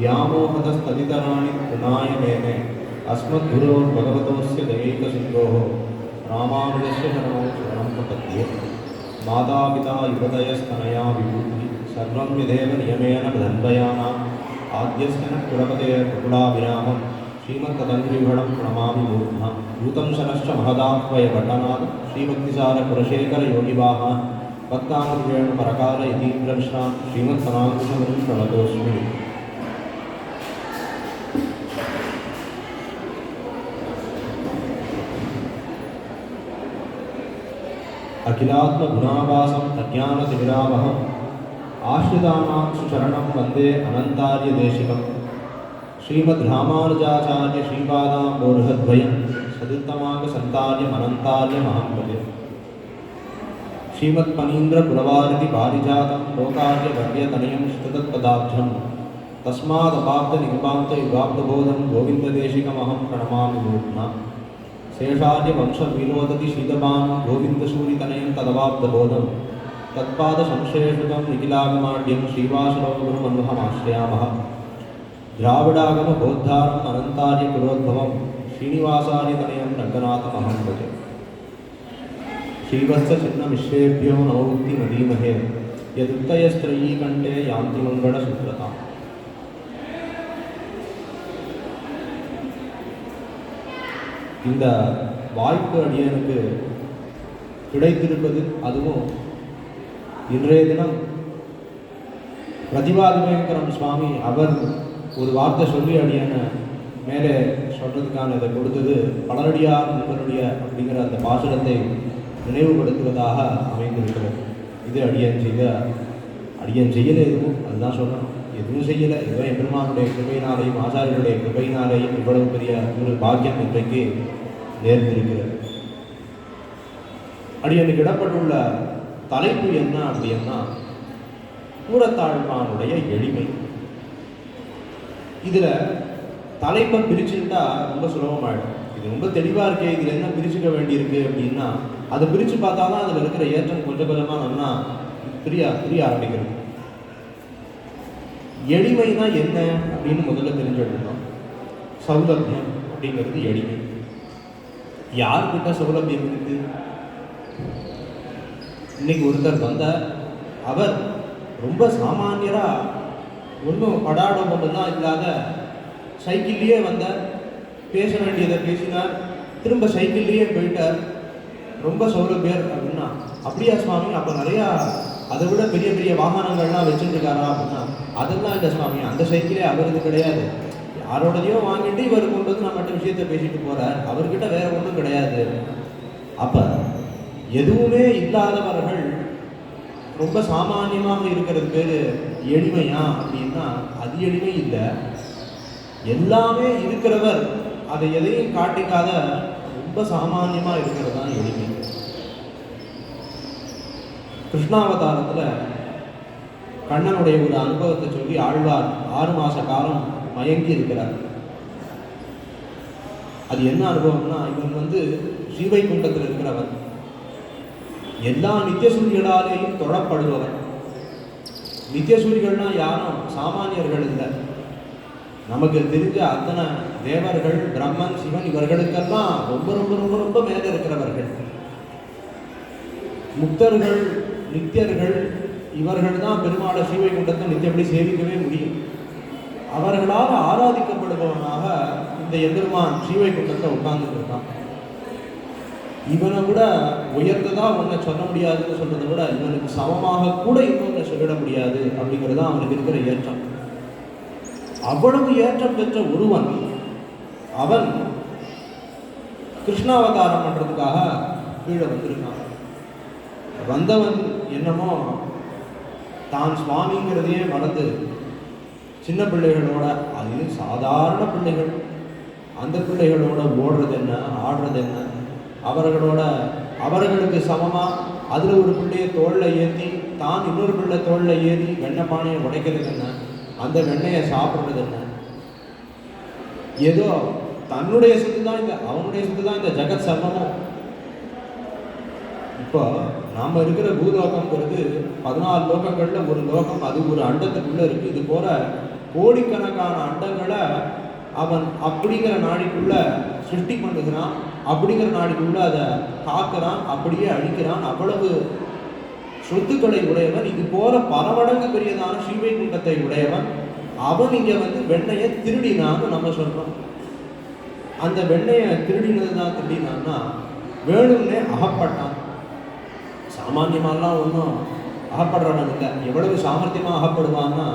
व्यामोहतस्तदितराणि गुणाय मेने अस्मद्गुरोर्भगवतोऽस्य दैकसिन्धोः रामानुजस्य शरणं प्रपद्ये। मातापिता युवतयस्तनया विभूतिः सर्वं यदेव नियमेन धन्वयानाम् आद्यस्य न कुलपतेर्कुलाभिरामं श्रीमत्तदङ्घ्रिभणं प्रणमामि मूर्ध्ना भूतं शनश्च महदाह्वयभट्टनाथ श्रीभक्तिसारकुलशेखरयोगिवाहान् भक्तानुवेणुपरकाल यतीन्द्रमिश्रान् श्रीमत्पराङ्कुशमुनिं प्रणतोऽस्मि। अखिलात्मगुणावासम् अज्ञानतिमिरावहम् आश्रितानां सुचरणं वन्दे अनन्तार्यदेशिकम् श्रीमद्रामानुजाचार्य श्रीपादाम्बोरुहद्वयं सदुत्तमाङ्गसन्तार्यमनन्तार्यमहं भजे। श्रीमत्पनीन्द्रकुलवारिधि पारिजातं लोकार्यवर्यतनयं श्रुततत्पदाब्जं तस्मादपाब्धनिगमाब्धयुगाब्धबोधं गोविन्ददेशिकमहं प्रणमामि मूर्ध्ना। शेषार्यवंशविनोदति शीतबानं गोविन्दसूरितनयं तदवाब्धबोधं तत्पादसंश्लेषितं निखिलाभिमाड्यं श्रीवासरोगुरुमन्वहमाश्रयामः। द्राविडागमबोद्धारम् अनन्तार्यकुलोद्भवं श्रीनिवासार्यतनयं रङ्गनाथमहं भजे। श्रीवत्सचिह्नमिश्रेभ्यो नवमुक्तिमदीमहे यदुक्तयस्त्रयीकण्ठे यान्ति मङ्गलसूत्रताम्। இந்த வாய்ப்பு அடியனுக்கு கிடைத்திருப்பது, அதுவும் இன்றைய தினம் பிரதிபாதிமயங்கரம் சுவாமி அவர் ஒரு வார்த்தை சொல்லி அடியனை மேலே சொல்றதுக்கான இதை கொடுத்தது பலரடியார் உங்களுடைய அப்படிங்கிற அந்த பாசுரத்தை நினைவுபடுத்துவதாக அமைந்திருக்கிறது. இது அடியன் செய்யலை, எதுவும் அதுதான் சொல்லணும். எதுவும் செய்யலை, ஏதோ எம்பெருமானுடைய கிருபையினாலேயும் ஆச்சாரியருடைய கிருபையினாலேயும் இவ்வளவு பெரிய ஒரு பாக்கியம் இன்றைக்கு நேர்ந்திருக்கிறது. அடியனுக்கு இடப்பட்டுள்ள தலைப்பு என்ன அப்படின்னா கூரத்தாழ்வானுடைய எளிமை. இதுல தலைப்பை பிரிச்சுட்டா ரொம்ப சுலபமாயிடும். இது ரொம்ப தெளிவா இருக்கே, இதுல என்ன பிரிச்சுக்க வேண்டியிருக்கு அப்படின்னா அதை பிரிச்சு பார்த்தாதான் அதுல இருக்கிற ஏற்றம் கொஞ்சம் கொஞ்சமா நல்லா புரிய ஆரம்பிக்கிறது. எளிமைனா என்ன அப்படின்னு முதல்ல தெரிஞ்சுக்கணும். சௌலபியம் அப்படிங்கிறது எளிமை. யாருக்கிட்ட சௌலபியம் இருக்கு? இன்னைக்கு ஒருத்தர் வந்தார், அவர் ரொம்ப சாமானியரா ஒன்றும் படாடோபம்லாம் இல்லாத சைக்கிள்லேயே வந்தார், பேச வேண்டியதை பேசினார், திரும்ப சைக்கிள்லேயே போயிட்டார், ரொம்ப சௌலபியர் அப்படின்னா. அப்படியா சுவாமி, அப்போ நிறையா அதை விட பெரிய பெரிய வாகனங்கள்லாம் வச்சுருக்காரா அப்படின்னா அதெல்லாம் இல்லை சுவாமி, அந்த சைக்கிளே அவருக்கு கிடையாது. யாரோடதையோ வாங்கிட்டு இவர் கொண்டு வந்து நம்மகிட்ட விஷயத்தை பேசிட்டு போகிறார், அவர்கிட்ட வேற ஒன்றும் கிடையாது. அப்போ எதுவுமே இல்லாதவர்கள் ரொம்ப சாமானியமாக இருக்கிறது பேர் எளிமையா அப்படின்னா அது எளிமை இல்லை. எல்லாமே இருக்கிறவர் அதை எதையும் காட்டிக்காத ரொம்ப சாமானியமாக இருக்கிறது தான் எளிமை. கிருஷ்ணாவதாரத்தில் கண்ணனுடைய ஒரு அனுபவத்தை சொல்லி ஆழ்வார் 6 மாச காலம் மயங்கி இருக்கிறார். அது என்ன அனுபவம்னா, இவன் ஸ்ரீவைகுண்டத்தில் இருக்கிறவன், எல்லா நித்தியசூரிகளாலேயும் தொழப்படுபவன். நித்தியசூரிகள்னா யாரும் சாமானியர்கள் இல்லை. நமக்கு தெரிஞ்ச அத்தனை தேவர்கள், பிரம்மன், சிவன் இவர்களுக்கெல்லாம் ரொம்ப ரொம்ப ரொம்ப ரொம்ப மேலே இருக்கிறவர்கள். முக்தர்கள், நித்தியர்கள் இவர்கள் தான் பெருமாளை ஸ்ரீவைகுண்டத்தை நித்தியப்படி சேவிக்கவே முடியும். அவர்களால் ஆராதிக்கப்படுபவனாக இந்த எம்பெருமான் ஸ்ரீவைகுண்டத்தை உட்கார்ந்துட்டு இருக்கான். இவனை விட உயர்ந்ததா ஒன்றை சொல்ல முடியாதுன்னு சொல்றதை விட இவனுக்கு சமமாக கூட இன்னொன்று சொல்லிட முடியாது அப்படிங்கிறது அவனுக்கு இருக்கிற ஏற்றம். அவ்வளவு ஏற்றம் பெற்ற ஒருவன் அவன் கிருஷ்ணாவதாரம் பண்றதுக்காக கீழே வந்திருக்கான். வந்தவன் என்னமோ தான் சுவாமிங்கிறதையே மறந்து சின்ன பிள்ளைகளோட, அது சாதாரண பிள்ளைகள், அந்த பிள்ளைகளோட ஓடுறது என்ன, ஆடுறது என்ன, அவர்களுக்கு சமமா அதுல ஒரு பிள்ளையை தோல்ல ஏற்றி தான் இன்னொரு பிள்ளை தோல்ல ஏறி வெண்ணெய் பானையை உடைக்கிறது என்ன, அந்த வெண்ணெயை சாப்பிட்றது என்ன, ஏதோ தன்னுடைய சொத்து தான் அவனுடைய சொத்து தான் இந்த ஜெகத் சர்வமும். இப்போ நாம் இருக்கிற பூலோகம்ங்கிறது 14 லோகங்களில் ஒரு லோகம், அது ஒரு அண்டத்துக்குள்ளே இருக்குது. இது போல கோடிக்கணக்கான அண்டங்களை அவன் அப்படிங்கிற நாடிக்குள்ள சிருஷ்டி பண்ணுகிறான், அப்படிங்கிற நாடிக்குள்ள அதை காக்கிறான், அப்படியே அழிக்கிறான். அவ்வளவு சொத்துக்களை உடையவன், இது போல பல மடங்கு பெரியதான ஸ்ரீவைகுண்டத்தை உடையவன். அவன் இங்க வெண்ணையை திருடினான்னு நம்ம சொல்றோம். அந்த வெண்ணையை திருடினான்னா வேணும்னே அகப்பட்டான். சாமானியமாலாம் ஒன்றும் அகப்படுறவன் இல்லை. எவ்வளவு சாமர்த்தியமாக அகப்படுவான்னா,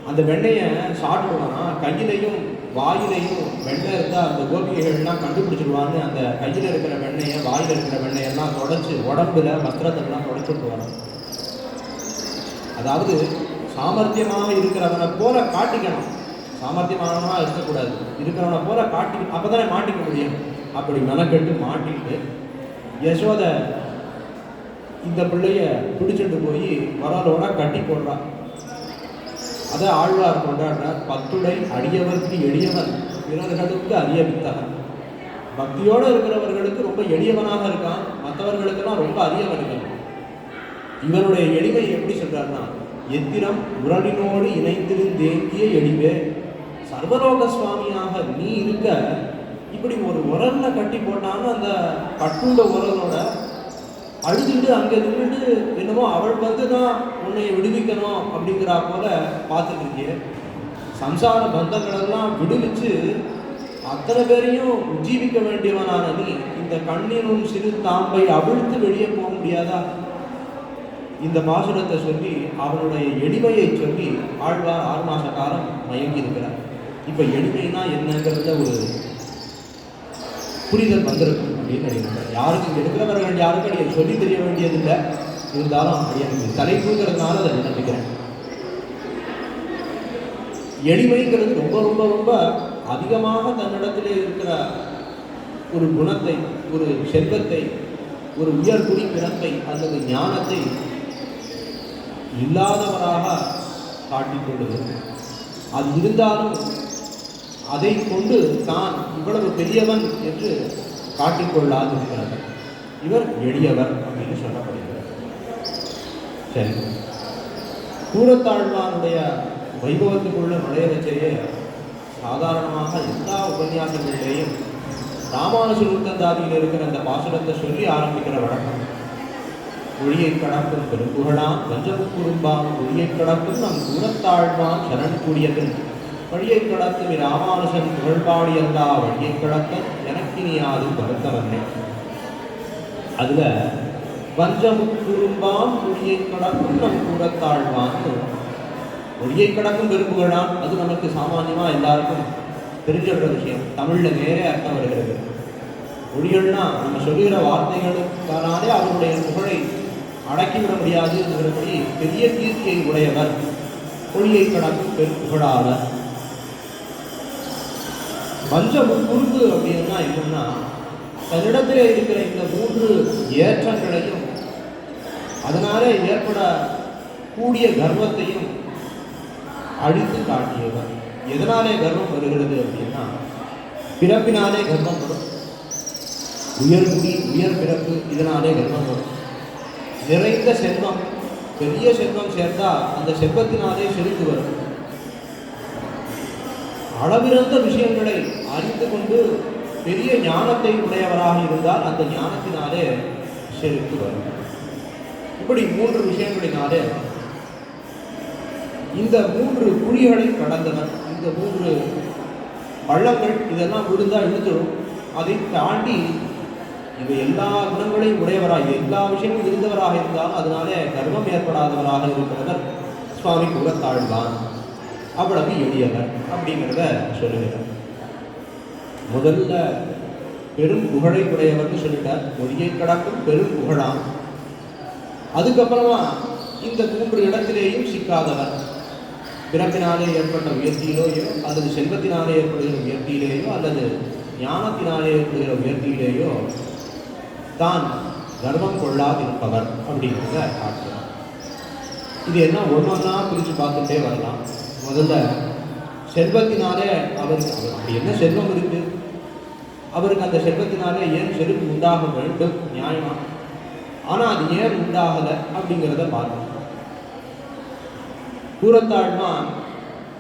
அந்த வெண்ணையை சாப்பிடுவானா, கையிலையும் வாயிலையும் வெண்ணெய் இருந்தால் அந்த கோபிகைகள்லாம் கண்டுபிடிச்சிடுவான்னு அந்த கையில் இருக்கிற வெண்ணையை வாயில் இருக்கிற வெண்ணையெல்லாம் தொடச்சி உடம்புல வஸ்திரத்தெல்லாம் தொடச்சி விடுவாங்க. அதாவது சாமர்த்தியமாக இருக்கிறவனை போல காட்டிக்கணும், சாமர்த்தியமானவனாக இருக்கக்கூடாது, இருக்கிறவனை போல காட்டிக்கணும், அப்போ தானே மாட்டிக்க முடியும். அப்படி மெனக்கெட்டு மாட்டிக்கிட்டு யசோத இந்த பிள்ளைய பிடிச்சிட்டு போய் வரலோட கட்டி போடுறான். அதை ஆழ்வார் கொண்டாடுறார். பத்துடை அடியவருக்கு எளியவன், பிறர்களுக்கு அரிய வித்தகன். பக்தியோடு இருக்கிறவர்களுக்கு ரொம்ப எளியவனாக இருக்கான், மற்றவர்களுக்கெல்லாம் ரொம்ப அரியவர்கள். இவனுடைய எளிமை எப்படி சொல்றாருன்னா, எத்திரம் உரலினோடு இணைந்திருந்தேங்கிய எளிவே, சர்வலோக சுவாமியாக நீ இருக்க இப்படி ஒரு உரல்ல கட்டி போட்டான்னு அந்த கட்டுண்ட உரலோட அழுதுட்டு அங்கே நின்றுட்டு என்னமோ அவள் தான் உன்னை விடுவிக்கணும் அப்படிங்கிறா போல பார்த்துட்டு இருக்கே. சம்சார பந்தங்களெல்லாம் விடுவிச்சு அத்தனை பேரையும் உஜ்ஜீவிக்க வேண்டியவனான நீ இந்த கண்ணினும் சிறு தாம்பை அவிழ்த்து வெளியே போக முடியாதா? இந்த பாசுரத்தை சொல்லி அவனுடைய எளிமையை சொல்லி ஆழ்வார் 6 மாச காலம் மயங்கி இருக்கிறார். இப்போ எளிமைனா என்னங்கிறத ஒரு புரிதல் வந்திருக்கும் அப்படின்னு நினைக்கிறேன். யாருக்கும் இங்கே இருக்கிறவர்கள் யாருக்கும் நீங்கள் சொல்லி தெரிய வேண்டியதில்லை, இருந்தாலும் எனக்கு தலைப்புங்கிறதுனால அதை நினைக்கிறேன். எளிமைங்கிறது ரொம்ப ரொம்ப ரொம்ப அதிகமாக தன்னிடத்திலே இருக்கிற ஒரு குணத்தை, ஒரு செல்வத்தை, ஒரு உயர்குடி பிறப்பை அல்லது ஞானத்தை இல்லாதவராக காட்டிக்கொள்வது. அது இருந்தாலும் அதை கொண்டு தான் இவ்வளவு பெரியவன் என்று காட்டிக்கொள்ளாது இருக்கிறார். இவர் எளியவர் அப்படின்னு சொல்லப்படுகிறார். சரி, கூரத்தாழ்வானுடைய வைபவத்துக்குள்ள நுழையச்சேயே சாதாரணமாக எல்லா உபன்யாசங்களிலேயும் ராமானுஜ உத்தந்தாதியில் இருக்கிற அந்த பாசுரத்தை சொல்லி ஆரம்பிக்கிற வழக்கம். ஒளியை கடக்கும் பெரும்புகழான் வஞ்சம் குறும்பான் ஒளியை கடக்கும் நம் கூரத்தாழ்வான் சரண் கூடியவன் வழியை கடக்கும் ராமானுஜன் புகழ்பாடி அல்லா வழியை கடக்க எனக்கினியாது வருத்தவன்னே. அதுல வஞ்சம் குறும்பான் ஒளியை கடக்கும் நம் கூரத்தாழ்வான், ஒளியை கடக்கும் பெரும்புகழான், அது நமக்கு சாமானியமா எல்லாருக்கும் தெரிஞ்சிடுற விஷயம். தமிழ்ல நேரே அர்த்தம் வருகிறது. ஒளிகள்னா நம்ம சொல்லுகிற வார்த்தைகளுக்கானாலே அவருடைய புகழை அடக்கிவிட முடியாது என்கிறபடி பெரிய கீர்த்தியை உடையவர், ஒளியை கடக்கும் பெரும்புகழாளர். வஞ்சம் குறும்பு அப்படின்னா என்னன்னா, தன்னிடத்திலே இருக்கிற இந்த 3 ஏற்றங்களையும் அதனால ஏற்படக்கூடிய கர்வத்தையும் அழித்து காட்டியவர். எதனாலே கர்வம் வருகிறது அப்படின்னா, பிறப்பினாலே கர்வம் வரும், உயர்குடி உயர் பிறப்பு, இதனாலே கர்வம் வரும். நிறைந்த செல்வம், பெரிய செல்வம் சேர்ந்தா அந்த செல்வத்தினாலே செழித்து வரும். அளவிறந்த விஷயங்களை அறிந்து கொண்டு பெரிய ஞானத்தை உடையவராக இருந்தால் அந்த ஞானத்தினாலே செழித்து வரும். இப்படி 3 விஷயங்களினாலே இந்த 3 குழிகளை கடந்தவர். இந்த 3 பள்ளங்கள் இதெல்லாம் விழுந்தா இழுத்துடும். அதை தாண்டி இவை எல்லா குணங்களையும் உடையவராக, எல்லா விஷயங்களும் இருந்தவராக இருந்தாலும் அதனாலே கர்வம் ஏற்படாதவராக இருக்கிறவர் சுவாமி கூரத்தாழ்வான். அவ்வளவு எளியவர் அப்படிங்கிறத சொல்லுகிறார். முதல்ல பெரும் புகழை உடையவர்னு சொல்லிட்டார், ஒளியை கடக்கும் பெரும் புகழான். அதுக்கப்புறமா இந்த 3 இடத்திலேயும் சிக்காதவர், பிறப்பினாலே ஏற்பட்ட உயர்த்தியிலேயோ அல்லது செல்வத்தினாலே ஏற்படுகிற உயர்த்தியிலேயோ அல்லது ஞானத்தினாலே ஏற்படுகிற உயர்த்தியிலேயோ தான் கர்வம் கொள்ளாதிருப்பவர் அப்படிங்கிறத காட்டுறார். இது என்ன ஒன்றொன்னா பிரித்து பார்த்துட்டே வரலாம். முதல்ல செல்வத்தினாலே அவருக்கு அப்படி என்ன செல்வம் இருக்கு, அவருக்கு அந்த செல்வத்தினாலே ஏன் செருக்கு உண்டாக வேண்டும், நியாயமா. ஆனால் அது ஏன் உண்டாகலை அப்படிங்கிறத பார்க்கணும். கூரத்தாழ்வான்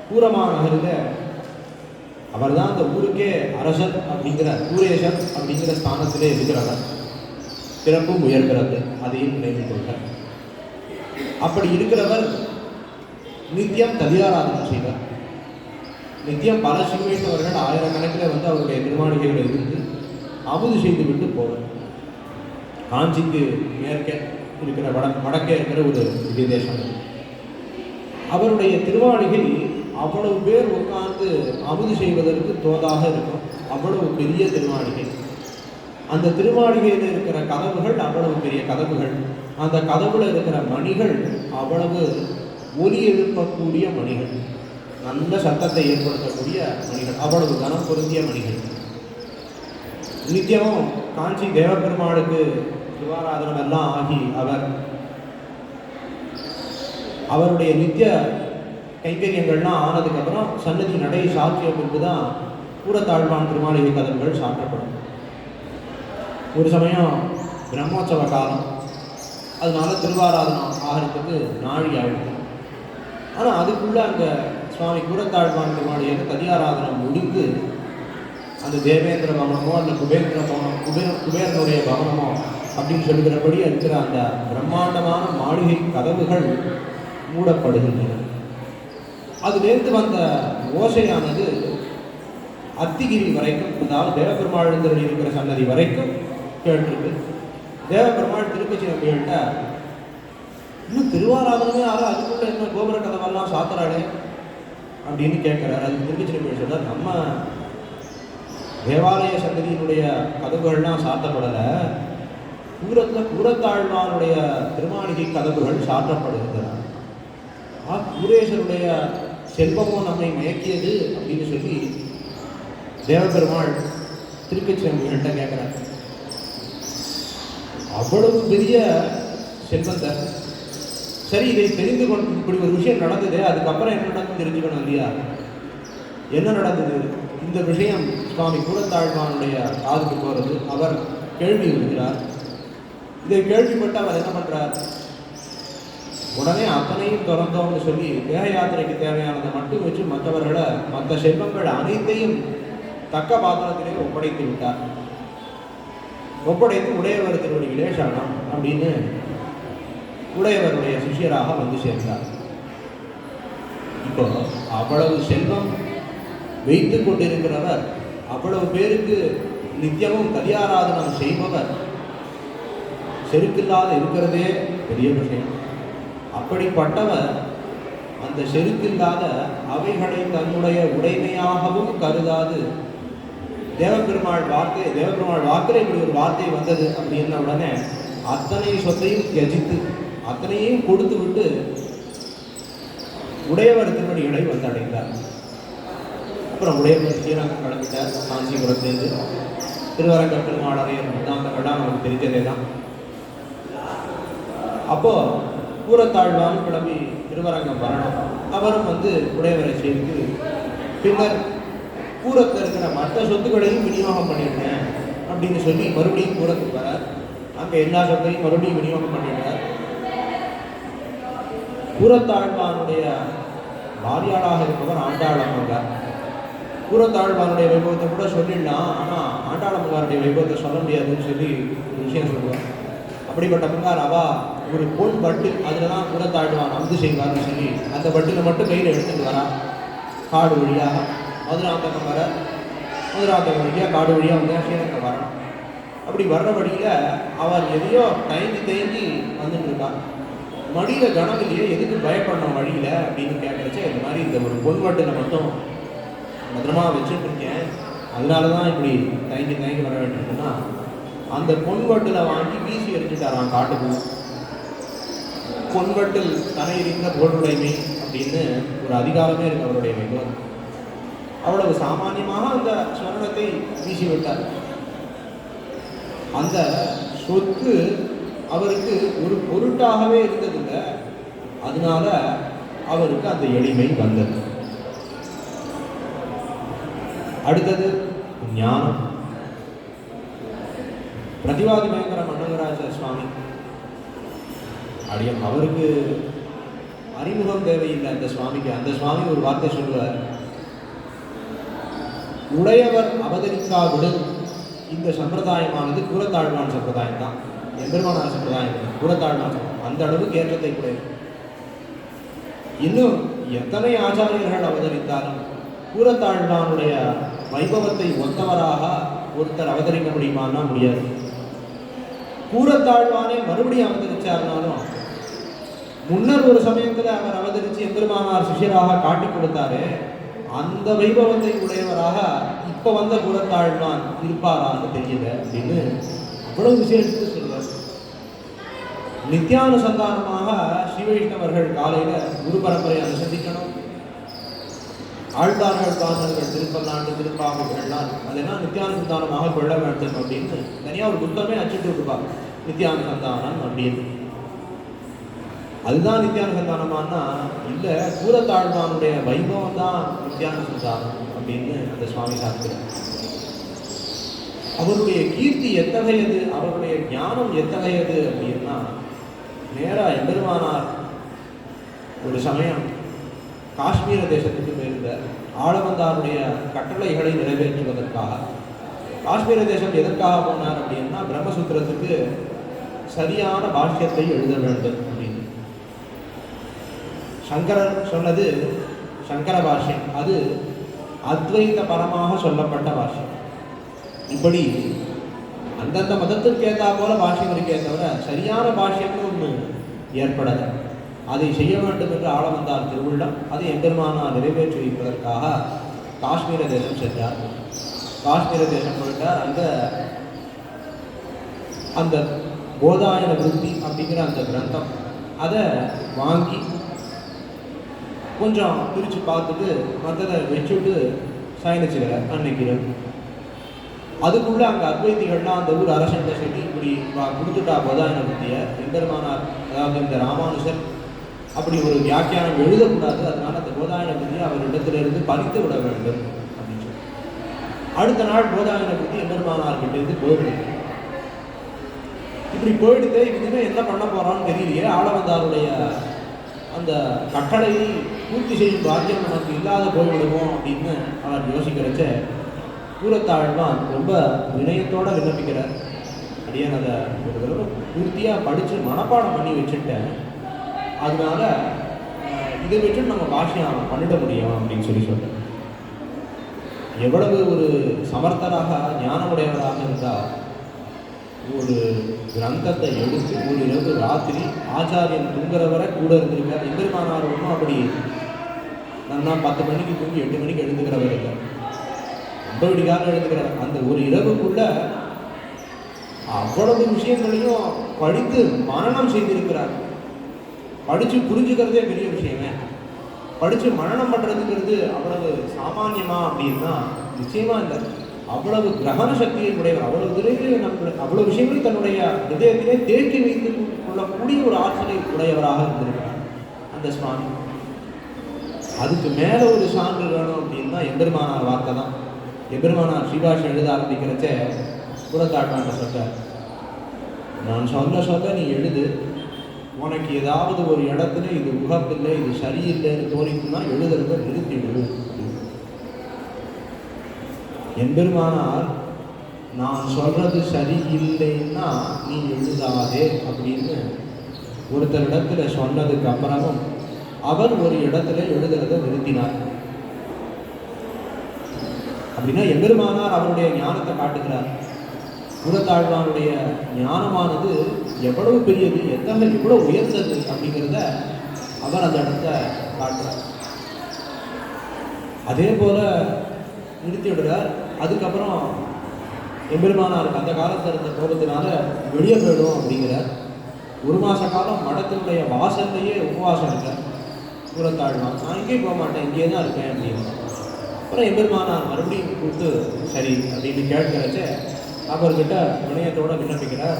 பூரமாநகரில் அவர் தான் அந்த ஊருக்கே அரசர் அப்படிங்கிற பூரேசர் அப்படிங்கிற ஸ்தானத்திலே இருக்கிறவர். பிறப்பும் உயர்கிறது, அதையும் நினைவில் கொள்க. அப்படி இருக்கிறவர் நித்தியம் ததியாராதனை செய்வார். நித்தியம் பல சிவவைஷ்ணவர்கள் ஆயிரக்கணக்கில் வந்து அவருடைய திருமாளிகையில் இருந்து அமுது செய்து விட்டு போவார். காஞ்சிக்கு மேற்கே இருக்கிற வடக்கே இருக்கிற ஒரு திவ்ய தேசம். அவருடைய திருமாளிகை அவ்வளவு பேர் உட்கார்ந்து அமுது செய்வதற்கு தோதாக இருக்கும். அவ்வளவு பெரிய திருமாளிகை. அந்த திருமாளிகையில் இருக்கிற கதவுகள் அவ்வளவு பெரிய கதவுகள். அந்த கதவுல இருக்கிற மணிகள் அவ்வளவு ஒலி எழுப்பக்கூடிய மணிகள், நல்ல சத்தத்தை ஏற்படுத்தக்கூடிய மணிகள், அவ்வளவு கனம் பொருந்திய மணிகள். நித்தியமும் காஞ்சி தேவபெருமாளுக்கு சிவாராதனம் எல்லாம் ஆகி அவருடைய நித்திய கைங்கரியங்கள்லாம் ஆனதுக்கப்புறம் சன்னதி நடை சாத்திய பின்பு தான் கூரத்தாழ்வான் திருமாளிகை கதவுகள் சாற்றப்படும். ஒரு சமயம் பிரம்மோற்சவ காலம், அதனால திருவாராதனம் ஆகிறதுக்கு நாழி ஆகிடும். ஆனால் அதுக்குள்ளே அங்கே சுவாமி கூரத்தாழ்வான் திருமாளிகைக்கு ததியாராதனம் முடிந்து அந்த தேவேந்திர பவனமோ அந்த குபேந்திர பவனம் குபேரனுடைய பவனமோ அப்படின்னு சொல்லுகிறபடி இருக்கிற அந்த பிரம்மாண்டமான மாளிகை கதவுகள் மூடப்படுகின்றன. அதுலேருந்து வந்த ஓசையானது அத்திகிரி வரைக்கும், அதாவது தேவபெருமாள் இருக்கிற சன்னதி வரைக்கும் கேட்டிருக்கு. தேவபெருமாள் திருப்பச்சி நம்பிகள்கிட்ட இன்னும் திருவாராதனமே யாரும் அதுக்குள்ள என்ன கோபுர கதவெல்லாம் சாத்துறாளே அப்படின்னு கேட்குறாரு. அதுக்கு திருப்பச்சி நம்பிகள் சொல்றார், நம்ம தேவாலய சன்னதியினுடைய கதவுகள்லாம் சாத்தப்படலை, கூரத்தாழ்வானுடைய திருமாளிகை கதவுகள் சாற்றப்படுகின்றன. கூரேசருடைய செல்வமும் நம்மை மயக்கியது அப்படின்னு சொல்லி தேவபெருமாள் திருப்பச்சி நம்பிகள்கிட்ட கேட்குறார். அவ்வளவு பெரிய செல்வந்தர். சரி, இதை தெரிந்து கொண்டு இப்படி ஒரு விஷயம் நடந்தது, அதுக்கப்புறம் என்ன நடக்கும் தெரிஞ்சுக்கணும் இல்லையா? என்ன நடந்தது? இந்த விஷயம் சுவாமி கூரத்தாழ்வானுடைய காதுக்கு போகிறது. அவர் கேள்வி இருக்கிறார். இதை கேள்விப்பட்டு அவர் என்ன பண்ணுறார்? உடனே அத்தனையும் திறந்தோம்னு சொல்லி தேக யாத்திரைக்கு தேவையானதை மட்டும் வச்சு மற்ற செல்வங்கள் அனைத்தையும் தக்க பாத்திரத்திலே ஒப்படைத்து விட்டார். ஒப்படைத்து உடையவர் திருவடிகளே சரணம் அப்படின்னு உடையவருடைய சிஷியராக வந்து சேர்ந்தார். இப்போ அவ்வளவு செல்வம் வைத்து கொண்டிருக்கிறவர், அவ்வளவு பேருக்கு நித்தியமும் ததியாராதனம் செய்பவர், செருக்கில்லாத இருக்கிறதே பெரிய விஷயம். அப்படிப்பட்டவர் அந்த செருக்கில்லாத அவைகளை தன்னுடைய உடைமையாகவும் கருதாது தேவபெருமாள் வாக்கில் இப்படி ஒரு வார்த்தை வந்தது அப்படின்ன உடனே அத்தனை சொத்தையும் தியஜித்து அத்தனையும் கொடுத்து விட்டு உடையவர் திருவடிகளை வந்தடைந்தார். அப்புறம் உடையவர் ஸ்ரீரங்கம் கிளம்பிட்டார். காஞ்சிபுரத்திலிருந்து திருவரங்க பெருமாளையர் முத்தாந்தங்கள்லாம் நமக்கு தெரிஞ்சதே தான். அப்போ கூரத்தாழ்வான் கிளம்பி திருவரங்கம் வரணும். அவரும் வந்து உடையவரை சேர்த்து பின்னர் கூரத்தில் இருக்கிற மற்ற சொத்துக்களையும் விநியோகம் பண்ணிடுறேன் அப்படின்னு சொல்லி மறுபடியும் கூரத்துக்கு வர அங்கே எல்லா சொத்தையும் மறுபடியும் விநியோகம் பண்ணிடுறார். கூரத்தாழ்வானுடைய வாரியாளாக இருப்பவர் ஆண்டாளம்மங்கார். கூரத்தாழ்வானுடைய வைபவத்தை கூட சொல்லிடலாம், ஆனால் ஆண்டாளம்மங்காருடைய வைபவத்தை சொல்ல முடியாதுன்னு சொல்லி ஒரு விஷயம் சொல்லுவார். அப்படிப்பட்ட மங்கார் அவா ஒரு பொன் பட்டு அதில் தான் கூரத்தாழ்வான் அமுது செய்வார்னு சொல்லி அந்த பட்டில் மட்டும் கையில் எடுத்துட்டு வரா. காடு வழியாக மதுராந்தகம் வர, மதுராந்தகம் வழியாக காடு வழியாக வந்து ஸ்ரீரங்கம் வரணும். அப்படி வர்ற வழியில் அவர் எதையோ தயங்கி வந்துட்டு இருக்கா. மடியில் கனம் இல்லையே, எதுக்கு பயப்படணும் வழியில் அப்படின்னு கேட்குறச்சே, இந்த மாதிரி இந்த ஒரு பொன் பட்டில் மட்டும் பத்திரமாக வச்சுட்டு இருக்கேன், அதனால தான் இப்படி தயங்கி வர வேண்டியிருக்குன்னா அந்த பொன்வட்டில் வாங்கி வீசி எரிஞ்சுட்டாரான் காட்டுக்கு. பொன்வட்டில் தனையிருந்த பொருளுடைமை அப்படின்னு ஒரு அதிகாரமே இருக்கு அவருடைய வைபவம். அவ்வளவு சாமானியமாக அந்த ஸ்வர்ணத்தை வீசி விட்டார். அந்த சொத்து அவருக்கு ஒரு பொருட்டாகவே இருந்ததில்லை, அதனால அவருக்கு அந்த எளிமை வந்தது. அடுத்தது ஞானம். பிரதிவாதி பயங்கர மன்னகராஜ சுவாமி அவருக்கு அறிமுகம் தேவையில்லை அந்த சுவாமிக்கு. அந்த சுவாமி ஒரு வார்த்தை சொல்லுவார், உடையவர் அவதரிக்காவிடும் இந்த சம்பிரதாயமானது கூறத்தாழ்வான் சம்பிரதாயம் தான், எம்பெருமானார் சம்பிரதாயம் கூறத்தாழ்வான் சம்பிரதாயம். அந்த அளவுக்கு ஏற்றத்தை கூடையது. இன்னும் எத்தனை ஆச்சாரியர்கள் அவதரித்தாலும் கூறத்தாழ்வானுடைய வைபவத்தை ஒத்தவராக ஒருத்தர் அவதரிக்க முடியுமான்னா முடியாது. கூறத்தாழ்வானே மறுபடியும் அவதரிச்சார்னாலும் முன்னர் ஒரு சமயத்தில் அவர் அவதரித்து எம்பெருமானார் சிஷியராக காட்டி கொடுத்தாரு, அந்த வைபவத்தை உடையவராக இப்ப வந்த கூறத்தாழ்வான் இருப்பாரான்னு தெரியல அப்படின்னு அவ்வளவு விசேஷத்தை சொல்றார். நித்தியானுசந்தானமாக ஸ்ரீ வைஷ்ணவர்கள் காலையில குரு பரம்பரை அனுசந்திக்கணும். ஆழ்வார்கள் பாசங்கள் திருப்பல்லாண்டு திருப்பாவைகள்லாம் அதெல்லாம் நித்தியானுசந்தானமாக கொள்ள வேண்டும் அப்படின்னு தனியாக ஒரு புத்தகமே அச்சுட்டு விட்டுப்பாங்க, நித்தியானுசந்தானம் அப்படின்னு. அதுதான் நித்தியானுசந்தானமானா இல்லை, கூறத்தாழ்வானுடைய வைபவம் தான் நித்தியானுசந்தானம் அப்படின்னு அந்த சுவாமி சாப்பிடுறார். அவருடைய கீர்த்தி எத்தகையது, அவருடைய ஞானம் எத்தகையது அப்படின்னா, நேராக எம்பெருமானார் ஒரு சமயம் காஷ்மீர தேசத்துக்கு போயிருந்த ஆளவந்தாருடைய கட்டளைகளை நிறைவேற்றுவதற்காக. காஷ்மீர தேசம் எதற்காக போனார் அப்படின்னா, பிரம்மசூத்திரத்துக்கு சரியான பாஷ்யத்தை எழுத வேண்டும் அப்படின்னு. சங்கரர் சொன்னது சங்கர பாஷ்யம், அது அத்வைத பரமாக சொல்லப்பட்ட பாஷ்யம். இப்படி அந்தந்த மதத்திற்கு ஏற்றா போல பாஷ்யம் இருக்கே தவிர சரியான பாஷ்யம்னு ஒன்று ஏற்படாது. அதை செய்ய வேண்டும் என்று ஆளவந்தார் திருவுள்ளம். அதை எம்பெருமானார் நிறைவேற்றி வைப்பதற்காக காஷ்மீர தேசம் சென்றார். காஷ்மீர தேசம் போயிட்டார். அந்த போதாயன விருத்தி அப்படிங்கிற அந்த கிரந்தம் அதை வாங்கி கொஞ்சம் பிரித்து பார்த்துட்டு மற்றதை வச்சுட்டு சயனிச்சுக்கிறார் அன்னைக்கு. அதுக்குள்ளே அங்கே அத்வைதிகள்லாம் அந்த ஊர் அரசன்ட்ட சொல்லி இப்படி கொடுத்துட்டா போதாயன விருத்தியை எம்பெருமானார், அதாவது இந்த ராமானுஜர் அப்படி ஒரு வியாக்கியானம் எழுதக்கூடாது, அதனால அந்த போதாயன விருத்தியை அவரிடத்திலிருந்து பறித்து விட வேண்டும் அப்படின்னு சொல்லி அடுத்த நாள் போதாயன விருத்தி எம்பெருமானார்கிட்டேருந்து போயிடுது. இப்படி போயிடுத்து இதுவே என்ன பண்ண போறான்னு தெரியலையே, ஆளவந்தாருடைய அந்த கட்டளையை பூர்த்தி செய்யும் பாக்கியம் நமக்கு இல்லாத போய்விடுவோம் அப்படின்னு அவர் யோசிக்கிறச்ச கூறத்தாழ்வான் ரொம்ப வினயத்தோடு விண்ணப்பிக்கிறார். அப்படியே அதை ஒரு தடவை பூர்த்தியாக படித்து மனப்பாடம் பண்ணி வச்சுட்டேன், அதனால இதை வச்சுட்டு நம்ம பாஷ்யம் பண்ணிட முடியும் அப்படின்னு சொல்லி சொல்கிறேன். எவ்வளவு ஒரு சமர்த்தராக ஞானமுடையவராக இருந்தால் ஒரு கிரந்தத்தை எடுத்து ஒரு இரவு ராத்திரி ஆச்சாரியன் தூங்குறவரை கூட இருந்திருக்கார். எம்பெருமானார் ஒன்றும் அப்படி நான் 10 மணிக்கு தூங்கி 8 மணிக்கு எழுந்துக்கிறவர் இல்லை, 9 மணிக்காக எழுந்துக்கிறார். அந்த ஒரு இரவுக்குள்ள அவ்வளவு விஷயங்களையும் படித்து மனனம் செய்திருக்கிறார். படித்து புரிஞ்சுக்கிறதே பெரிய விஷயமே. படித்து மனனம் பண்ணுறதுங்கிறது அவ்வளவு சாமானியமா அப்படின்னா நிச்சயமாக இல்லை. அவ்வளவு கிரகண சக்தியை உடையவர், அவ்வளவு விரைவில் அவ்வளவு விஷயங்களை தன்னுடைய ஹிருதயத்திலே தேக்கி வைத்து கொள்ளக்கூடிய ஒரு ஆற்றலை உடையவராக இருந்திருக்கிறார் அந்த சுவாமி. அதுக்கு மேலே ஒரு சான்று வேணும் அப்படின்னா எம்பெருமானார் வார்த்தை தான். எம்பெருமானார் ஸ்ரீபாஷம் எழுத ஆரம்பிக்கிறச்ச கூறத்தாழ்வான்ட்ட சொல்றார், நான் சொல்ல நீ எழுது, உனக்கு ஏதாவது ஒரு இடத்துல இது உகப்பில்லை இது சரியில்லைன்னு தோணிக்குன்னா எழுதுறத நிறுத்திவிடு. எம்பெருமானார் நான் சொல்றது சரியில்லைன்னா நீ எழுதாதே அப்படின்னு ஒருத்தரிடத்துல சொன்னதுக்கு அப்புறமும் அவர் ஒரு இடத்துல எழுதுறதை நிறுத்தினார். அப்படின்னா எம்பெருமானார் அவருடைய ஞானத்தை காட்டுகிறார். கூறத்தாழ்வானுடைய ஞானமானது எவ்வளவு பெரியது, எவ்வளவு உயர்ந்தது அப்படிங்கிறத அவர் அந்த இடத்த காட்டுறார். அதே போல நிறுத்தி விடுறார். அதுக்கப்புறம் எம்பெருமானாருக்கு அந்த காலத்தில் இருந்த கோபத்தினால வெளியே போயிடும் அப்படிங்கிறார். 1 மாத காலம் மடத்தினுடைய வாசல்லையே உபவாசம் இருக்கார் கூறத்தாழ்வான். நான் இங்கேயும் போக மாட்டேன், இங்கே தான் இருக்கேன் அப்படின்னு. அப்புறம் எம்பெருமானார் மறுபடியும் கூப்பிட்டு சரி அப்படின்னு கேட்கிறச்ச அவர்கிட்ட வினயத்தோடு விண்ணப்பிக்கிறார்.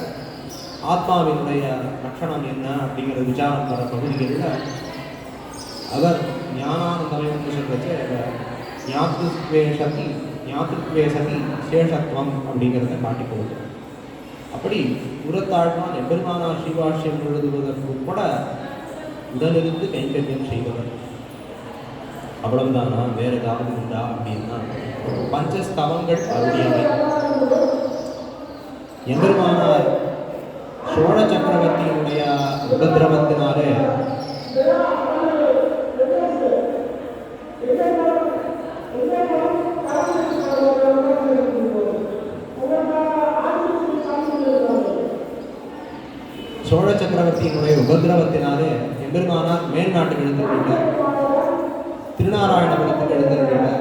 ஆத்மாவினுடைய லட்சணம் என்ன அப்படிங்கிற விசாரம் வர பகுதிகளில் அவர் ஞானானந்தமயம்னு சொல்றச்ச ஞாத்திருத்வே சதி சேஷத்துவம் அப்படிங்கிறத காட்டி கொடுக்கும். அப்படி கூறத்தாழ்வான் எம்பெருமானார் ஸ்ரீபாஷ்யம் எழுதுவதற்கு கூட உடலிருந்து கைங்கரியம் செய்தவர். அவ்வளவுதானா? வேற ஏதாவது உண்டா அப்படின்னா பஞ்சஸ்தவங்கள் அருளியவை. எம்பெருமானார் சோழ சக்கரவர்த்தியினுடைய உபதிரவத்தினாலே சோழ சக்கரவர்த்தியினுடைய உபதிரவத்தினாலே எம்பெருமானார் மேல் நாட்டுக்கு எழுந்திருக்கிறார், திருநாராயணபுரத்துக்கு எழுந்திருக்கிறார்.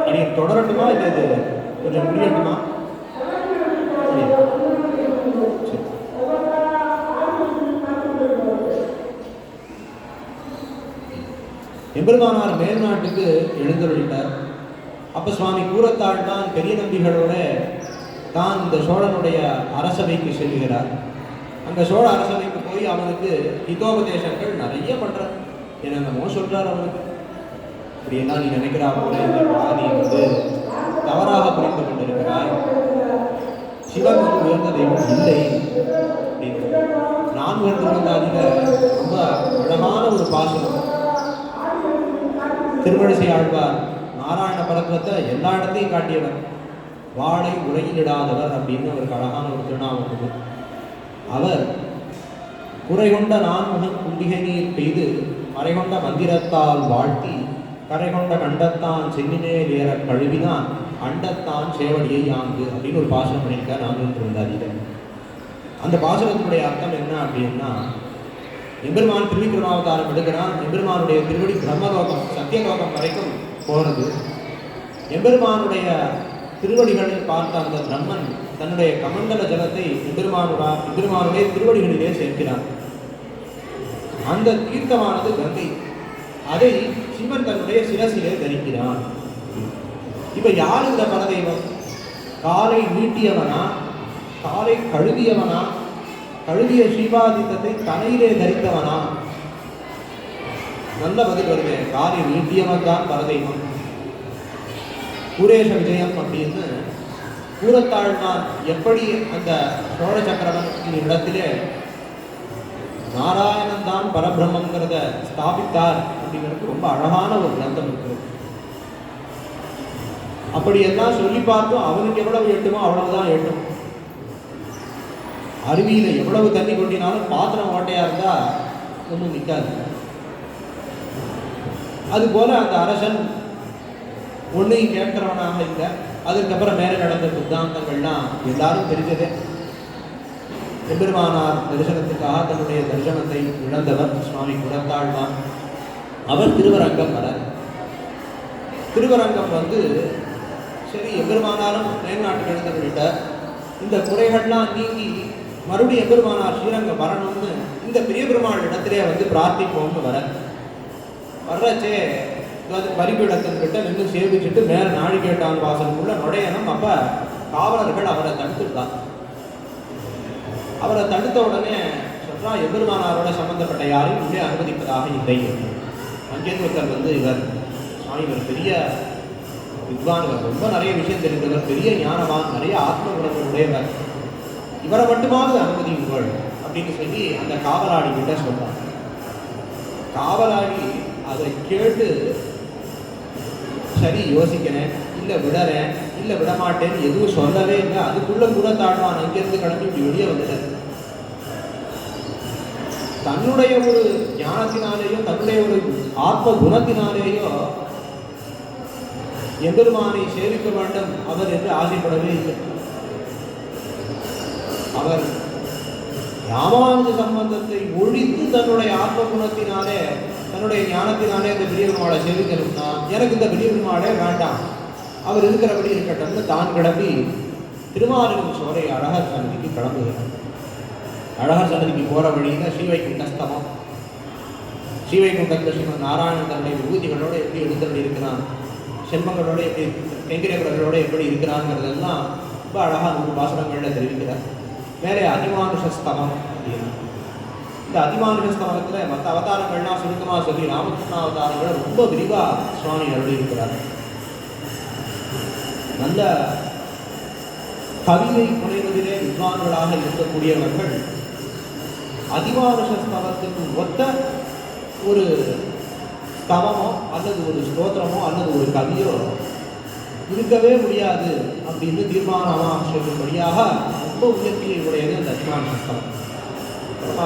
அடி தொடரட்டுமா இல்லை இது கொஞ்சம் முடியட்டுமா? எம்பெருமானார் மேல் நாட்டுக்கு எழுந்தருளிட்டார். அப்ப சுவாமி கூரத்தாள் தான் பெரிய நம்பிகளோட தான் இந்த சோழனுடைய அரசவைக்கு செல்கிறார். அங்க சோழ அரசவைக்கு போய் அவனுக்கு ஹிதோபதேசங்கள் நிறைய பண்றார். என்னென்னமோ சொல்றார் அவனுக்கு. இப்படியெல்லாம் நீ நினைக்கிறா போல நீ தவறாக புரிந்து கொண்டிருக்கிறாய். சிவன் உயர்ந்த தெய்வம் இல்லை அப்படின்னு. நான் உயர்ந்திருந்தாதில ரொம்ப அழகான ஒரு பாசனம். திருமழிசை ஆழ்வார் நாராயண பரத்வத்தை எல்லா இடத்தையும் காட்டியவர். வாளை உரையிலிடாதவர் அப்படின்னு அவருக்கு அழகான ஒரு திருநாமம் உண்டு. அவர் குறை கொண்ட நான்முகன் குண்டிகை நீர் பெய்து மறை கொண்ட மந்திரத்தால் வாழ்த்தி கரை கொண்ட கண்டத்தான் சென்னினே ஏற கழுவினான் அண்டத்தான் சேவடியை யாங்கு அப்படின்னு ஒரு பாசனம் பண்ணியிருக்கார் நான்கு இருந்தாதில. அந்த பாசனத்தினுடைய அர்த்தம் என்ன அப்படின்னா, எம்பெருமான் திருவிக்கிரமாவதாரம் எடுக்கிறான். எம்பெருமானுடைய திருவடி பிரம்மலோகம் சத்தியலோகம் வரைக்கும் போகிறது. எம்பெருமானுடைய திருவடிகளை பார்த்த அந்த பிரம்மன் தன்னுடைய கமண்டல ஜலத்தை எம்பெருமானுடைய திருவடிகளிலே சேர்க்கிறான். அந்த தீர்த்தமானது கங்கை. அதை சிவன் தன்னுடைய சிரசிலே தரிக்கிறான். இப்ப யார் இந்த பரதெய்வம்? காலை நீட்டியவனா, காலை கழுவியவனா, கழுவிய ஸ்ரீபாதித்தத்தை தலையிலே தரித்தவனா? நல்ல பதில் வருது. காலை நீட்டியவன் தான் பரதெய்வம். பூரேஷ விஜயம் அப்படின்னு கூரத்தாழ்வான் எப்படி அந்த சோழ சக்கரவர்த்தியின் இடத்திலே நாராயணன் தான் பரபிரம்மங்கிறத ஸ்தாபித்தார் அப்படிங்கிறது ரொம்ப அழகான ஒரு கிரந்தம் இருக்கிறது. அப்படியெல்லாம் சொல்லி பார்த்தோம். அவனுக்கு எவ்வளவு எட்டுமோ அவ்வளவுதான் எட்டும். அருவியில எவ்வளவு தண்ணி கொட்டினாலும் பாத்திரம் ஓட்டையா இருந்தா ஒன்றும் நிற்காது. அதுபோல அந்த அரசன் ஒன்றையும் கேட்கிறவனாக இல்லை. அதுக்கப்புறம் மேலே நடந்த சித்தாந்தங்கள்லாம் எல்லாரும் தெரிஞ்சதே. எம்பெருமானார் தரிசனத்துக்காக தன்னுடைய தரிசனத்தை இழந்தவர் சுவாமி கூரத்தாழ்வான். அவர் திருவரங்கம் வர திருவரங்கம் சரி எம்பெருமானாரும் மேல்நாட்டுக்கு எழுந்துவிட்டார். இந்த குறைகள்லாம் நீங்கி மறுபடியும் எம்பெருமானார் ஸ்ரீரங்கம் வரணும்னு இந்த பெரிய பெருமாள் இடத்திலே பிரார்த்திப்போம்னு வர்றச்சே பரிபீடத்தின்கிட்ட நின்று சேவிச்சுட்டு மேல நாழிகேட்டான் வாசலுக்குள்ள நுழையணும். அப்ப காவலர்கள் அவரை தடுத்துட்டான். அவரை தடுத்த உடனே சொல்றா, எம்பெருமானாரோட சம்பந்தப்பட்ட யாரையும் உள்ளே அனுமதிப்பதாக இல்லை. அங்கேருந்து ஒருத்தர் இவர் சுவாமி இவர் பெரிய வித்வான், ரொம்ப நிறைய விஷயம் தெரிந்தவர், பெரிய ஞானவான், நிறைய ஆத்ம குணங்கள் உடையவர், இவரை மட்டுமாவது அனுமதியுங்கள் அப்படின்னு சொல்லி அந்த காவலாளி கிட்ட சொல்றாங்க. காவலாளி அதை கேட்டு சரி யோசிக்கிறேன், இல்லை விடறேன், இல்லை விடமாட்டேன்னு எதுவும் சொல்லவே இல்லை. அதுக்குள்ள கூரத்தாழ்வான் அங்கிருந்து கிளம்பி இப்படி வெளியே வந்துட்டார். தன்னுடைய ஒரு ஞானத்தினாலேயோ தன்னுடைய ஒரு ஆத்ம குணத்தினாலேயோ எம்பெருமானை சேவிக்க வேண்டும் அவர் என்று ஆசைப்படவே இல்லை. அவர் ராமானுஜ சம்பந்தத்தை ஒழித்து தன்னுடைய ஆத்ம குணத்தினாலே தன்னுடைய ஞானத்தினாலே இந்த பெரிய பெருமாளை சேவிக்கணும்னா எனக்கு இந்த பெரிய பெருமாளே வேண்டாம், அவர் இருக்கிறபடி இருக்கட்டும்னு தான் கிளம்பி திருமாலின் சோலை அழகர் சன்னதிக்கு கிளம்புகிறார். அழகர் சன்னதிக்கு போகிற வழியில் ஸ்ரீவைகுண்டஸ்தமம், ஸ்ரீவைகுண்டத்தில் ஸ்ரீமன் நாராயணன் தன்னுடைய விபூதிகளோடு எப்படி எழுந்தருளி இருக்கிறான், செல்வங்களோடு எப்படி கைங்கரியங்களோடு எப்படி இருக்கிறாங்கிறதெல்லாம் ரொம்ப அழகாக 100 பாசனங்களில் தெரிவிக்கிறார். மேலே அதிமானுஷஸ்தமம் அப்படின்னா இந்த அதிமானுஷஸ்தமத்தில் மற்ற அவதாரங்கள்லாம் சுருக்கமாக சொல்லி ராமகிருஷ்ண அவதாரங்களை ரொம்ப விரிவாக சுவாமி அருளி இருக்கிறார். நல்ல கவிதை புனைவதிலே வித்வான்களாக இருக்கக்கூடியவர்கள் அதிமானுஷ ஸ்தவத்துக்கு ஒத்த ஒரு ஸ்தவமோ அல்லது ஒரு ஸ்தோத்திரமோ அல்லது ஒரு கவியோ இருக்கவே முடியாது அப்படின்னு தீர்மானமாக சொல்லும்படியாக ரொம்ப உயர்த்தியை உடையது அந்த அதிமானுஷ ஸ்தவம்.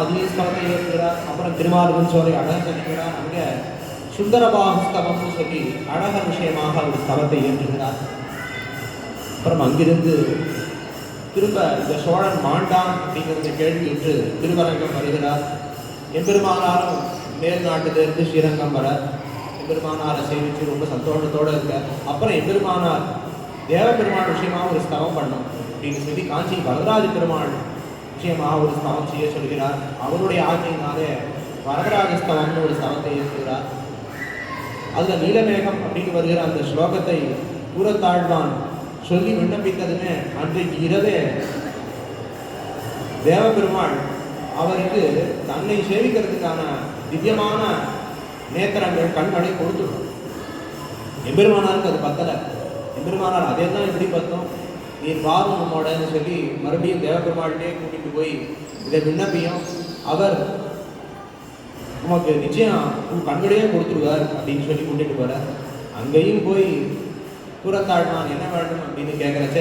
அதே ஸ்தவத்தை ஏற்கிறார். அப்புறம் திருமார்கன் சோலை அழகர் சொல்லுகிறார். அங்கே சுந்தரபாகுஸ்தவம்னு சொல்லி அழகர் விஷயமாக ஒரு ஸ்தவத்தை ஏற்றுகிறார். அப்புறம் அங்கிருந்து திரும்ப இந்த சோழன் மாண்டான் அப்படிங்கிறத கேள்வியுற்று திருவரங்கம் வருகிறார். எம்பெருமானாரும் மேல் நாட்டிலிருந்து ஸ்ரீரங்கம் வர எம்பெருமானாரை சேவிச்சு ரொம்ப சந்தோஷத்தோடு இருக்க. அப்புறம் எம்பெருமானார் தேவபெருமாள் விஷயமாக ஒரு ஸ்தவம் பண்ணோம் அப்படின்னு சொல்லி காஞ்சி வரதராஜ பெருமாள் விஷயமாக ஒரு ஸ்தவம் செய்ய சொல்கிறார். அவருடைய ஆட்சியினாலே வரதராஜ ஸ்தவம்னு ஒரு ஸ்தவத்தை ஏற்கிறார். அதில் நீலமேகம் அப்படின்னு வருகிற அந்த ஸ்லோகத்தை கூறத்தாழ்வான் சொல்லி விண்ணப்பித்ததுமே அன்றைக்கு இரவே தேவபெருமாள் அவருக்கு தன்னை சேவிக்கிறதுக்கான திவ்யமான நேத்திரங்கள் கண்களை கொடுத்துடும். எம்பெருமானாருக்கு அது பத்தலை. எம்பெருமானார் அதே தான் இப்படி பார்த்தோம், நீ பாவம் நம்மோடன்னு சொல்லி மறுபடியும் தேவபெருமாள்கிட்டே கூட்டிகிட்டு போய் இதை விண்ணப்பியும் அவர் உமக்கு நிச்சயம் கண்களையே கொடுத்துருவார் அப்படின்னு சொல்லி கூட்டிட்டு போற. அங்கேயும் போய் கூறத்தாழ்வான் என்ன வேண்டும் அப்படின்னு கேட்கறச்ச,